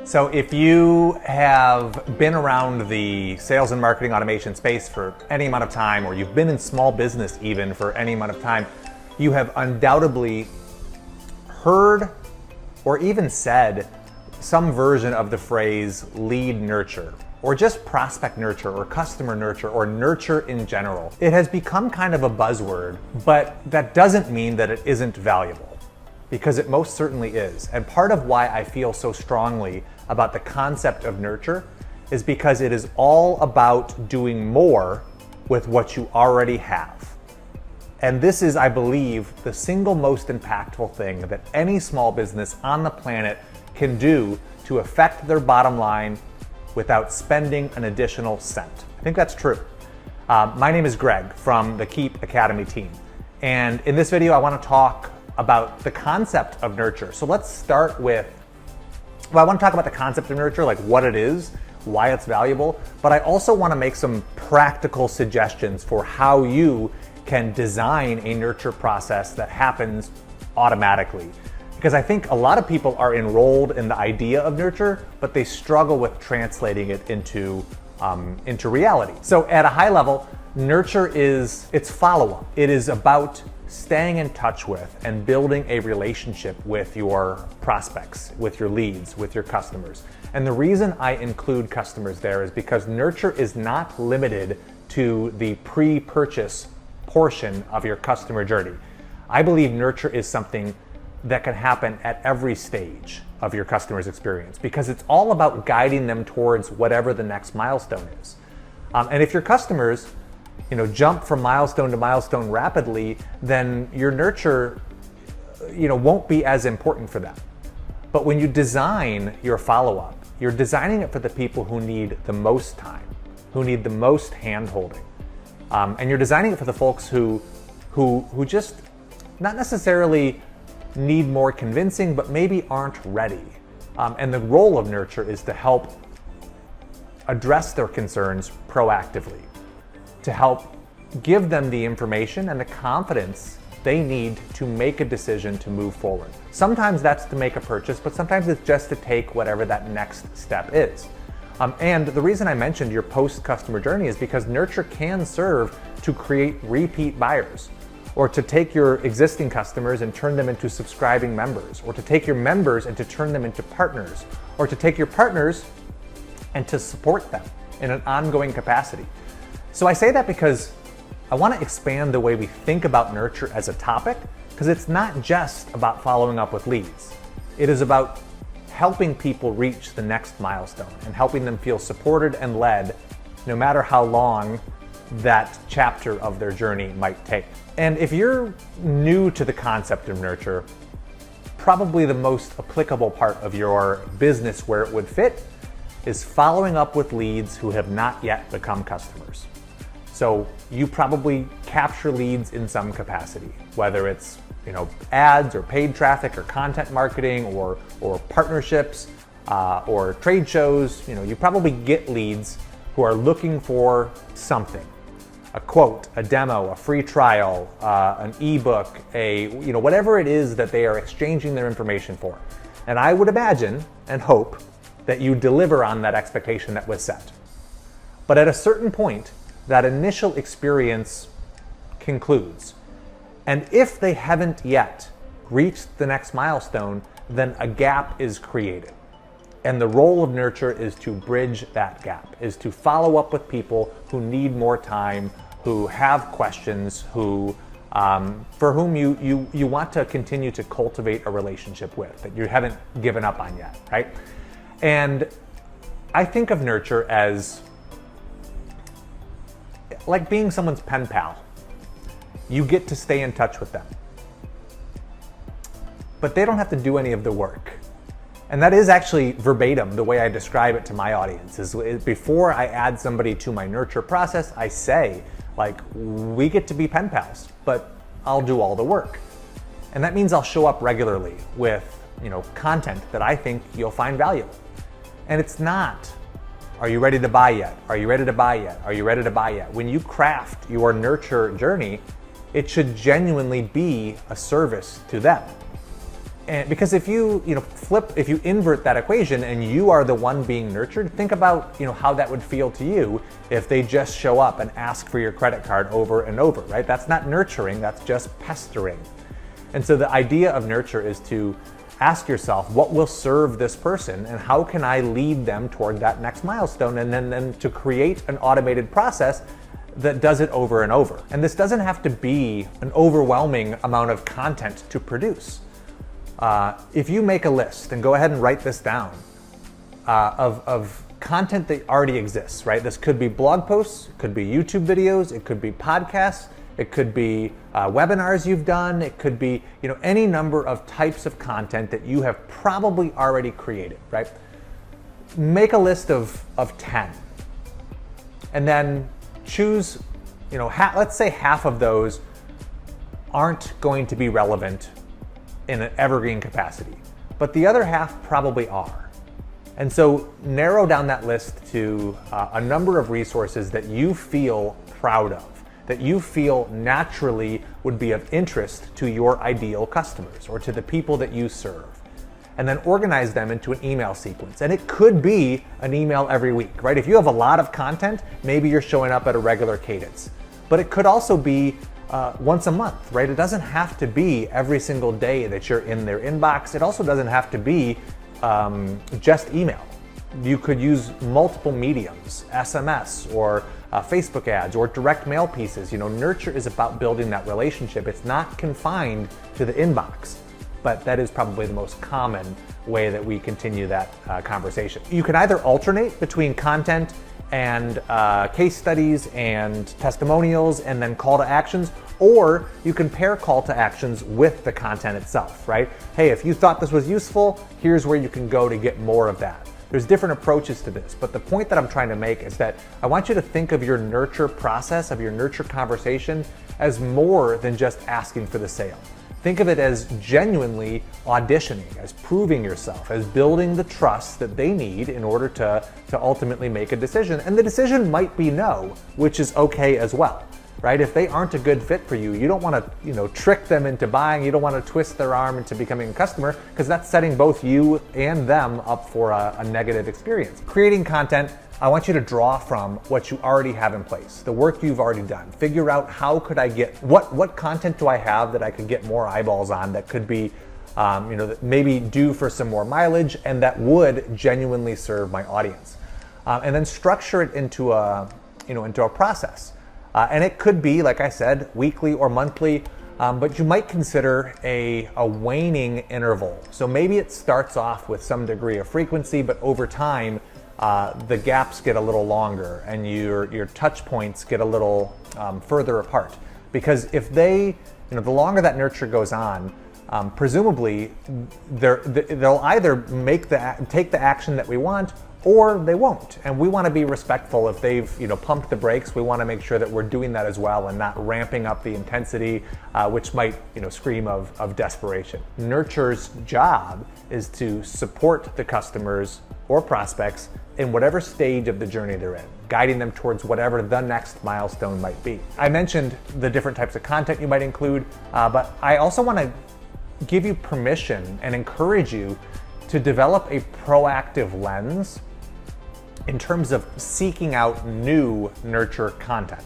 So if you have been around the sales and marketing automation space for any amount of time, or you've been in small business even for any amount of time, you have undoubtedly heard or even said some version of the phrase lead nurture, or just prospect nurture, or customer nurture, or nurture in general. It has become kind of a buzzword, but that doesn't mean that it isn't valuable, because it most certainly is. And part of why I feel so strongly about the concept of nurture is because it is all about doing more with what you already have. And this is, I believe, the single most impactful thing that any small business on the planet can do to affect their bottom line without spending an additional cent. I think that's true. My name is Greg from the Keap Academy team. And in this video, I want to talk about the concept of nurture. So let's start with, I want to talk about the concept of nurture, like what it is, why it's valuable, but I also want to make some practical suggestions for how you can design a nurture process that happens automatically. Because I think a lot of people are enrolled in the idea of nurture, but they struggle with translating it into reality. So at a high level, nurture it's follow-up. It is about staying in touch with and building a relationship with your prospects, with your leads, with your customers. And the reason I include customers there is because nurture is not limited to the pre-purchase portion of your customer journey. I believe nurture is something that can happen at every stage of your customer's experience, because it's all about guiding them towards whatever the next milestone is. And if your customers jump from milestone to milestone rapidly, then your nurture won't be as important for them. But when you design your follow-up, you're designing it for the people who need the most time, who need the most hand-holding. And you're designing it for the folks who just not necessarily need more convincing, but maybe aren't ready. And the role of nurture is to help address their concerns proactively, to help give them the information and the confidence they need to make a decision to move forward. Sometimes that's to make a purchase, but sometimes it's just to take whatever that next step is. And the reason I mentioned your post-customer journey is because nurture can serve to create repeat buyers, or to take your existing customers and turn them into subscribing members, or to take your members and to turn them into partners, or to take your partners and to support them in an ongoing capacity. So I say that because I want to expand the way we think about nurture as a topic, because it's not just about following up with leads. It is about helping people reach the next milestone and helping them feel supported and led, no matter how long that chapter of their journey might take. And if you're new to the concept of nurture, probably the most applicable part of your business where it would fit is following up with leads who have not yet become customers. So you probably capture leads in some capacity, whether it's ads or paid traffic or content marketing or partnerships or trade shows. You probably get leads who are looking for something. A quote, a demo, a free trial, an ebook, whatever it is that they are exchanging their information for. And I would imagine and hope that you deliver on that expectation that was set. But at a certain point, that initial experience concludes. And if they haven't yet reached the next milestone, then a gap is created. And the role of nurture is to bridge that gap, is to follow up with people who need more time, who have questions, for whom you want to continue to cultivate a relationship with, that you haven't given up on yet, right? And I think of nurture as like being someone's pen pal. You get to stay in touch with them, but they don't have to do any of the work. And that is actually verbatim the way I describe it to my audience. Is before I add somebody to my nurture process, I say, we get to be pen pals, but I'll do all the work. And that means I'll show up regularly with content that I think you'll find valuable. And it's not, are you ready to buy yet? Are you ready to buy yet? Are you ready to buy yet? When you craft your nurture journey, it should genuinely be a service to them. And because if you if you invert that equation and you are the one being nurtured, think about how that would feel to you if they just show up and ask for your credit card over and over, right? That's not nurturing, that's just pestering. And so the idea of nurture is to ask yourself, what will serve this person and how can I lead them toward that next milestone? And then to create an automated process that does it over and over. And this doesn't have to be an overwhelming amount of content to produce. If you make a list, and go ahead and write this down, of content that already exists, right? This could be blog posts, it could be YouTube videos, it could be podcasts, it could be webinars you've done, it could be any number of types of content that you have probably already created, right? Make a list of 10, and then choose, let's say half of those aren't going to be relevant in an evergreen capacity, but the other half probably are. And so narrow down that list to a number of resources that you feel proud of, that you feel naturally would be of interest to your ideal customers or to the people that you serve. And then organize them into an email sequence. And it could be an email every week, right? If you have a lot of content, maybe you're showing up at a regular cadence. But it could also be once a month, right? It doesn't have to be every single day that you're in their inbox. It also doesn't have to be just email. You could use multiple mediums, SMS or Facebook ads or direct mail pieces. Nurture is about building that relationship. It's not confined to the inbox, but that is probably the most common way that we continue that conversation. You can either alternate between content and case studies and testimonials and then call to actions, or you can pair call to actions with the content itself, right? Hey, if you thought this was useful, here's where you can go to get more of that. There's different approaches to this, but the point that I'm trying to make is that I want you to think of your nurture process, of your nurture conversation, as more than just asking for the sale. Think of it as genuinely auditioning, as proving yourself, as building the trust that they need in order to ultimately make a decision. And the decision might be no, which is okay as well, right? If they aren't a good fit for you, you don't want to trick them into buying. You don't want to twist their arm into becoming a customer, because that's setting both you and them up for a negative experience. Creating content, I want you to draw from what you already have in place, the work you've already done. Figure out how could I get, what content do I have that I could get more eyeballs on, that could be, maybe due for some more mileage and that would genuinely serve my audience. And then structure it into a process. And it could be, like I said, weekly or monthly, but you might consider a waning interval. So maybe it starts off with some degree of frequency, but over time, the gaps get a little longer and your touch points get a little further apart. Because if the longer that nurture goes on, presumably they'll either take the action that we want, or they won't. And we want to be respectful. If they've pumped the brakes, we want to make sure that we're doing that as well and not ramping up the intensity, which might scream of desperation. Nurture's job is to support the customers or prospects in whatever stage of the journey they're in, guiding them towards whatever the next milestone might be. I mentioned the different types of content you might include, but I also want to give you permission and encourage you to develop a proactive lens in terms of seeking out new nurture content.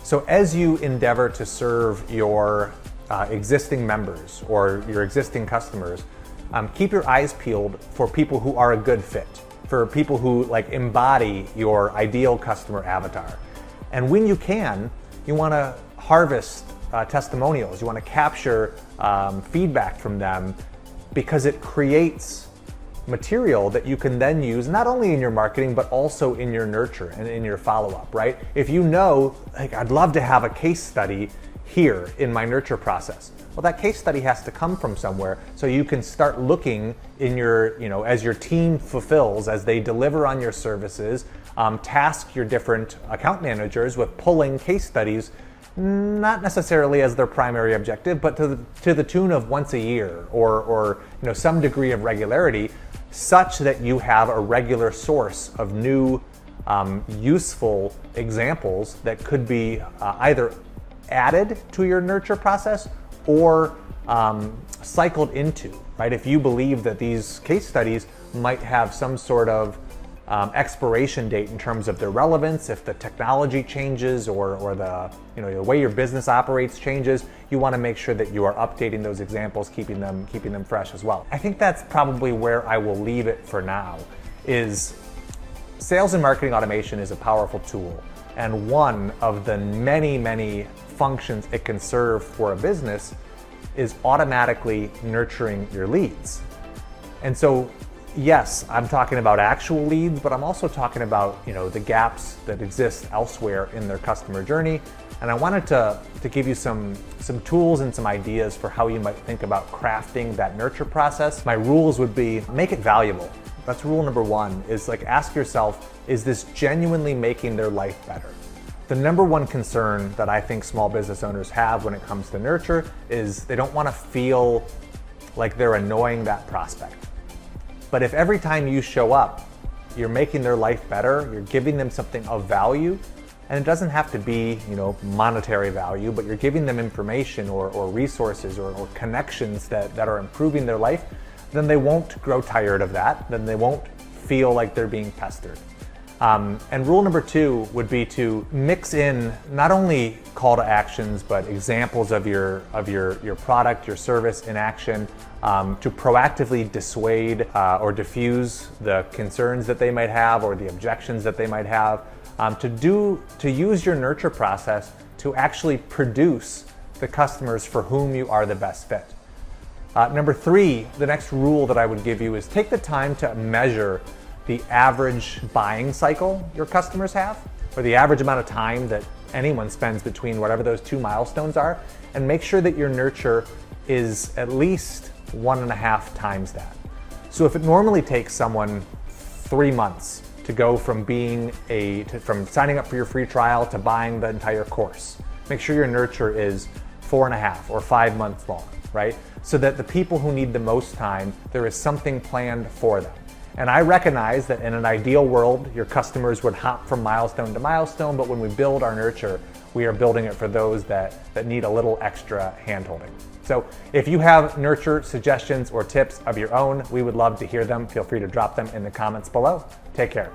So as you endeavor to serve your existing members or your existing customers, keep your eyes peeled for people who are a good fit, for people who embody your ideal customer avatar. And when you can, you want to harvest testimonials. You want to capture feedback from them, because it creates material that you can then use not only in your marketing but also in your nurture and in your follow-up, right? If I'd love to have a case study here in my nurture process. Well, that case study has to come from somewhere, so you can start looking in your, as your team fulfills, as they deliver on your services, task your different account managers with pulling case studies, not necessarily as their primary objective, but to the tune of once a year or some degree of regularity, such that you have a regular source of new useful examples that could be either added to your nurture process or cycled into, right? If you believe that these case studies might have some sort of expiration date in terms of their relevance, if the technology changes or the way your business operates changes, you want to make sure that you are updating those examples, keeping them fresh as well. I think that's probably where I will leave it for now. Is sales and marketing automation is a powerful tool, and one of the many functions it can serve for a business is automatically nurturing your leads. And so yes, I'm talking about actual leads, but I'm also talking about the gaps that exist elsewhere in their customer journey. And I wanted to give you some tools and some ideas for how you might think about crafting that nurture process. My rules would be, make it valuable. That's rule number one, is ask yourself, is this genuinely making their life better? The number one concern that I think small business owners have when it comes to nurture is they don't want to feel like they're annoying that prospect. But if every time you show up, you're making their life better, you're giving them something of value, and it doesn't have to be, monetary value, but you're giving them information or resources or connections that are improving their life, then they won't grow tired of that, then they won't feel like they're being pestered. And rule number two would be to mix in not only call to actions, but examples of your product, your service in action, to proactively dissuade or diffuse the concerns that they might have or the objections that they might have, to use your nurture process to actually produce the customers for whom you are the best fit. Number three, the next rule that I would give you is take the time to measure the average buying cycle your customers have, or the average amount of time that anyone spends between whatever those two milestones are, and make sure that your nurture is at least 1.5 times that. So if it normally takes someone 3 months to go from from signing up for your free trial to buying the entire course, make sure your nurture is 4.5 or 5 months long, right? So that the people who need the most time, there is something planned for them. And I recognize that in an ideal world, your customers would hop from milestone to milestone, but when we build our nurture, we are building it for those that need a little extra hand-holding. So if you have nurture suggestions or tips of your own, we would love to hear them. Feel free to drop them in the comments below. Take care.